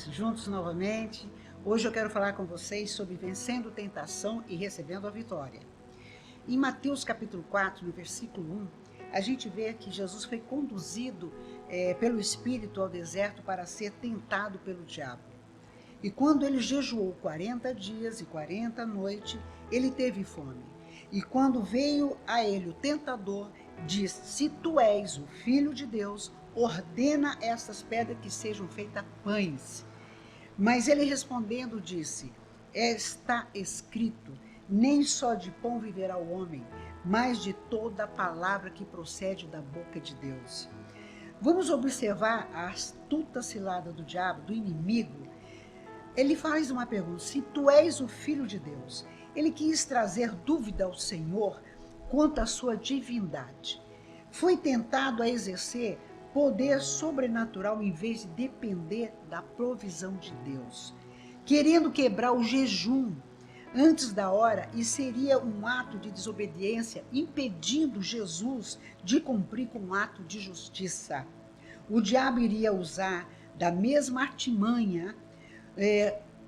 juntos novamente. Hoje eu quero falar com vocês sobre vencendo tentação e recebendo a vitória. Em Mateus capítulo 4, no versículo 1, a gente vê que Jesus foi conduzido pelo Espírito ao deserto para ser tentado pelo diabo. E quando ele jejuou 40 dias e 40 noites, ele teve fome. E quando veio a ele o tentador, disse: se tu és o Filho de Deus, ordena essas pedras que sejam feitas pães. Mas ele respondendo disse: está escrito, nem só de pão viverá o homem, mas de toda a palavra que procede da boca de Deus. Vamos observar a astuta cilada do diabo, do inimigo. Ele faz uma pergunta: se tu és o Filho de Deus. Ele quis trazer dúvida ao Senhor quanto à sua divindade. Foi tentado a exercer poder sobrenatural em vez de depender da provisão de Deus, querendo quebrar o jejum antes da hora, e seria um ato de desobediência, impedindo Jesus de cumprir com um ato de justiça. O diabo iria usar da mesma artimanha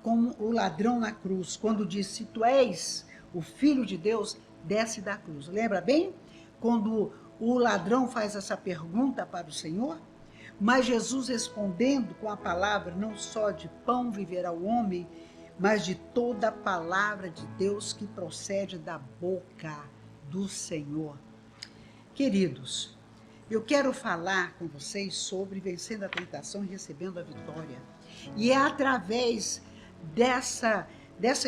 como o ladrão na cruz, quando disse: se tu és o Filho de Deus, desce da cruz. Lembra bem? Quando o ladrão faz essa pergunta para o Senhor, mas Jesus respondendo com a palavra: não só de pão viverá o homem, mas de toda a palavra de Deus que procede da boca do Senhor. Queridos, eu quero falar com vocês sobre vencendo a tentação e recebendo a vitória. E é através dessa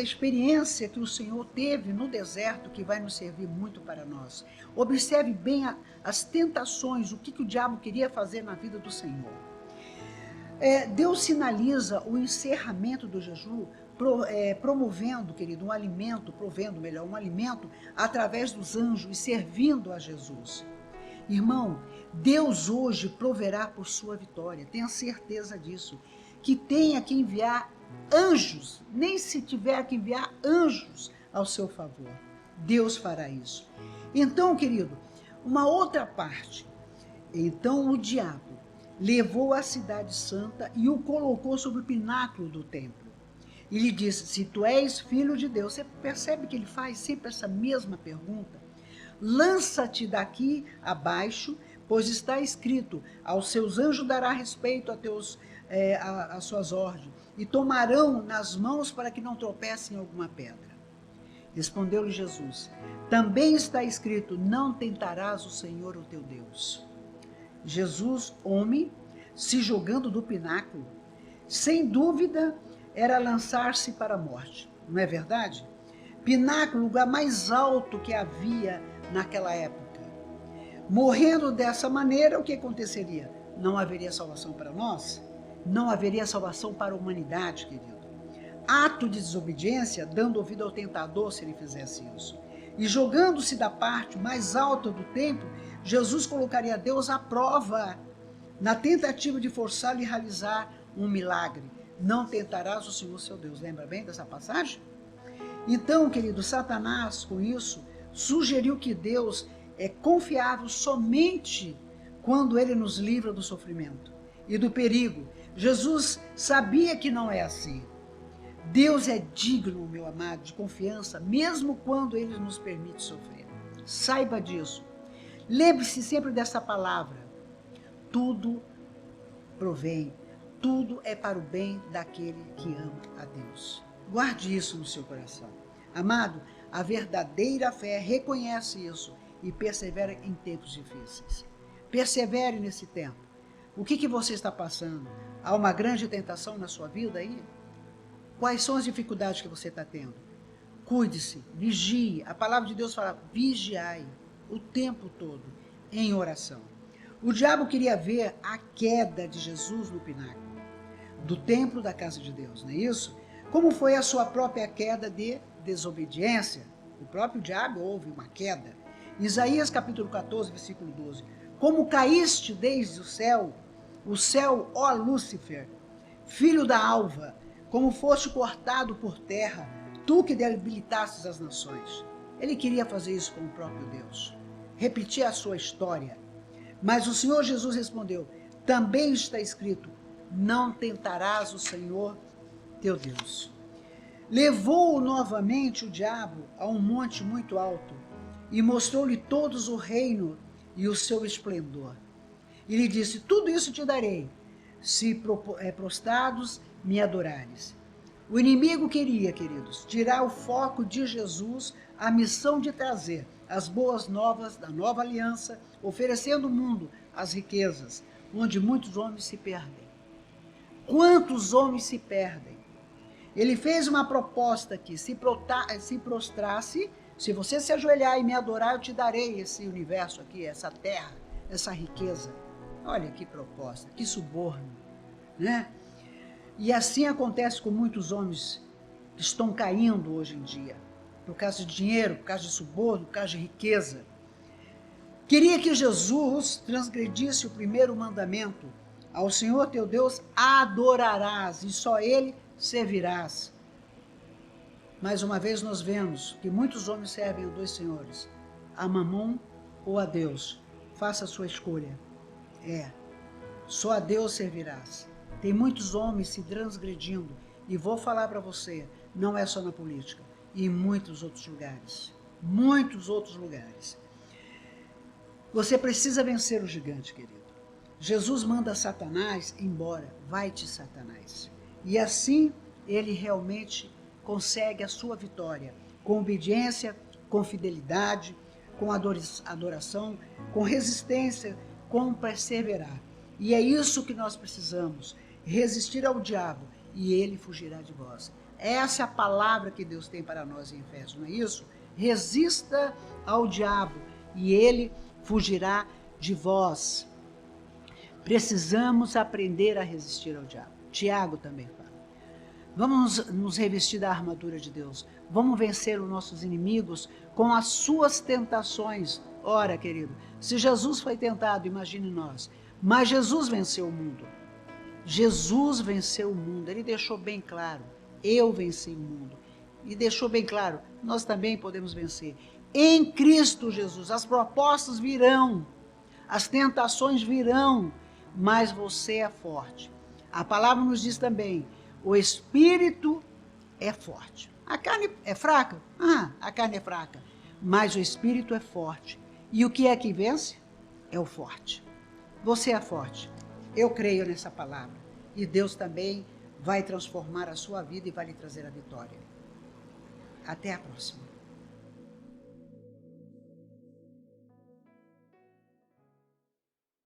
experiência que o Senhor teve no deserto que vai nos servir muito para nós. Observe bem as tentações, o que o diabo queria fazer na vida do Senhor. Deus sinaliza o encerramento do jejum, promovendo, querido, um alimento através dos anjos e servindo a Jesus. Irmão, Deus hoje proverá por sua vitória, tenha certeza disso. Que tenha que enviar anjos, nem se tiver que enviar anjos ao seu favor, Deus fará isso. Então, querido, uma outra parte. Então o diabo levou a cidade santa e o colocou sobre o pináculo do templo. E lhe disse: se tu és Filho de Deus. Você percebe que ele faz sempre essa mesma pergunta? Lança-te daqui abaixo, pois está escrito: aos seus anjos dará respeito às suas ordens, e tomarão nas mãos para que não tropecem em alguma pedra. Respondeu-lhe Jesus: também está escrito: não tentarás o Senhor o teu Deus. Jesus, homem, se jogando do pináculo, sem dúvida era lançar-se para a morte, não é verdade? Pináculo, lugar mais alto que havia naquela época. Morrendo dessa maneira, o que aconteceria? Não haveria salvação para nós? Não haveria salvação para a humanidade, querido. Ato de desobediência, dando ouvido ao tentador se ele fizesse isso. E jogando-se da parte mais alta do templo, Jesus colocaria Deus à prova, na tentativa de forçá-lo a realizar um milagre. Não tentarás o Senhor seu Deus. Lembra bem dessa passagem? Então, querido, Satanás, com isso, sugeriu que Deus é confiável somente quando ele nos livra do sofrimento e do perigo. Jesus sabia que não é assim. Deus é digno, meu amado, de confiança, mesmo quando ele nos permite sofrer. Saiba disso. Lembre-se sempre dessa palavra: tudo provém, tudo é para o bem daquele que ama a Deus. Guarde isso no seu coração. Amado, a verdadeira fé reconhece isso e persevera em tempos difíceis. Persevere nesse tempo. O que você está passando? Há uma grande tentação na sua vida aí? Quais são as dificuldades que você está tendo? Cuide-se, vigie. A palavra de Deus fala: vigiai o tempo todo em oração. O diabo queria ver a queda de Jesus no pináculo do templo da casa de Deus, não é isso? Como foi a sua própria queda de desobediência? O próprio diabo houve uma queda. Isaías capítulo 14, versículo 12. Como caíste desde o céu, ó Lúcifer, filho da alva, como foste cortado por terra, tu que debilitastes as nações. Ele queria fazer isso com o próprio Deus, repetir a sua história. Mas o Senhor Jesus respondeu: também está escrito: não tentarás o Senhor teu Deus. Levou-o novamente o diabo a um monte muito alto e mostrou-lhe todos o reino e o seu esplendor. E lhe disse: tudo isso te darei, se prostrados me adorares. O inimigo queria, queridos, tirar o foco de Jesus, a missão de trazer as boas novas da nova aliança, oferecendo ao mundo as riquezas, onde muitos homens se perdem. Quantos homens se perdem? Ele fez uma proposta aqui: se prostrasse, se você se ajoelhar e me adorar, eu te darei esse universo aqui, essa terra, essa riqueza. Olha que proposta, que suborno, né? E assim acontece com muitos homens que estão caindo hoje em dia, por causa de dinheiro, por causa de suborno, por causa de riqueza. Queria que Jesus transgredisse o primeiro mandamento: ao Senhor teu Deus adorarás e só Ele servirás. Mais uma vez nós vemos que muitos homens servem a dois senhores, a Mamon ou a Deus. Faça a sua escolha. Só a Deus servirás. Tem muitos homens se transgredindo, e vou falar para você, não é só na política, e em muitos outros lugares. Muitos outros lugares. Você precisa vencer o gigante, querido. Jesus manda Satanás embora. Vai-te, Satanás. E assim ele realmente consegue a sua vitória, com obediência, com fidelidade, com adoração, com resistência, com perseverar. E é isso que nós precisamos, resistir ao diabo e ele fugirá de vós. Essa é a palavra que Deus tem para nós em Efésios, não é isso? Resista ao diabo e ele fugirá de vós. Precisamos aprender a resistir ao diabo. Tiago também fala. Vamos nos revestir da armadura de Deus. Vamos vencer os nossos inimigos com as suas tentações. Ora, querido, se Jesus foi tentado, imagine nós. Mas Jesus venceu o mundo. Jesus venceu o mundo. Ele deixou bem claro: eu venci o mundo. E deixou bem claro: nós também podemos vencer. Em Cristo Jesus, as propostas virão, as tentações virão, mas você é forte. A palavra nos diz também: o espírito é forte. A carne é fraca? A carne é fraca. Mas o espírito é forte. E o que é que vence? É o forte. Você é forte. Eu creio nessa palavra. E Deus também vai transformar a sua vida e vai lhe trazer a vitória. Até a próxima.